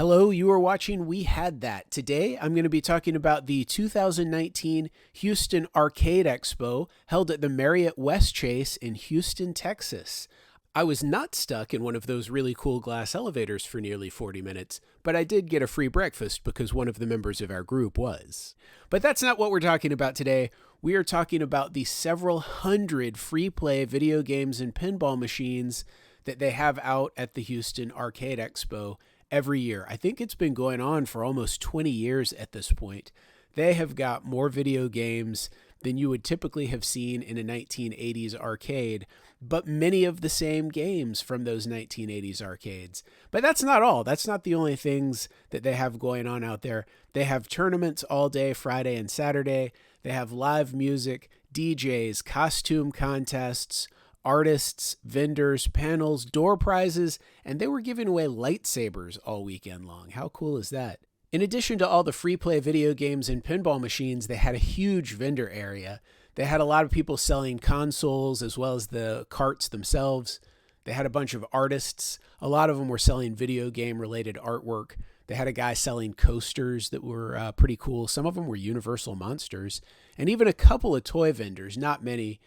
Hello, you are watching We Had That. Today, I'm going to be talking about the 2019 Houston Arcade Expo held at the Marriott West Chase in Houston, Texas. I was not stuck in one of those really cool glass elevators for nearly 40 minutes, but I did get a free breakfast because one of the members of our group was. But that's not what we're talking about today. We are talking about the several hundred free play video games and pinball machines that they have out at the Houston Arcade Expo every year. I think it's been going on for almost 20 years at this point. They have got more video games than you would typically have seen in a 1980s arcade, but many of the same games from those 1980s arcades. But that's not all. That's not the only things that they have going on out there. They have tournaments all day, Friday and Saturday. They have live music, DJs, costume contests, artists, vendors, panels, door prizes, and they were giving away lightsabers all weekend long. How cool is that? In addition to all the free play video games and pinball machines, they had a huge vendor area. They had a lot of people selling consoles as well as the carts themselves. They had a bunch of artists. A lot of them were selling video game related artwork. They had a guy selling coasters that were pretty cool. Some of them were Universal Monsters, and even a couple of toy vendors, not many.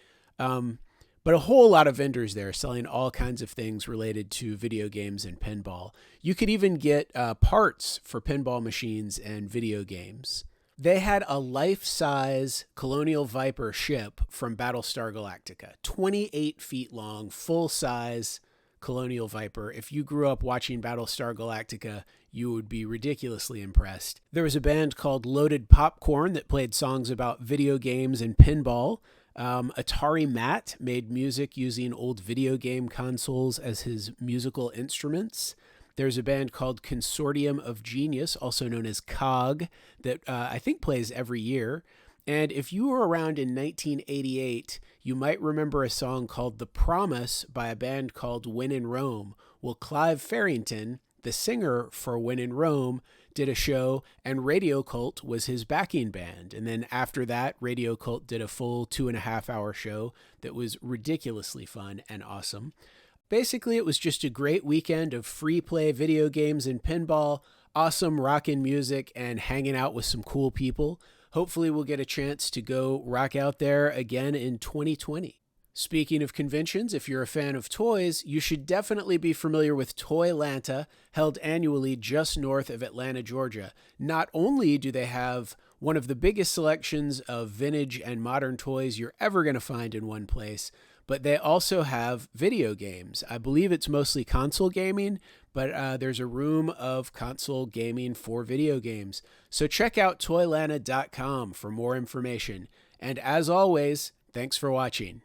But a whole lot of vendors there selling all kinds of things related to video games and pinball. You could even get parts for pinball machines and video games. They had a life-size Colonial Viper ship from Battlestar Galactica, 28 feet long, full-size Colonial Viper. If you grew up watching Battlestar Galactica, you would be ridiculously impressed. There was a band called Loaded Popcorn that played songs about video games and pinball. Atari Matt made music using old video game consoles as his musical instruments. There's a band called Consortium of Genius, also known as COG, that I think plays every year. And if you were around in 1988, you might remember a song called The Promise by a band called When in Rome. Well, Clive Farrington, the singer for When in Rome, did a show, and Radio Cult was his backing band. And then after that, Radio Cult did a full 2.5-hour show that was ridiculously fun and awesome. Basically, it was just a great weekend of free play video games and pinball, awesome rockin' music, and hanging out with some cool people. Hopefully, we'll get a chance to go rock out there again in 2020. Speaking of conventions, if you're a fan of toys, you should definitely be familiar with ToyLanta, held annually just north of Atlanta, Georgia. Not only do they have one of the biggest selections of vintage and modern toys you're ever going to find in one place, but they also have video games. I believe it's mostly console gaming, but there's a room of console gaming for video games. So check out toylanta.com for more information. And as always, thanks for watching.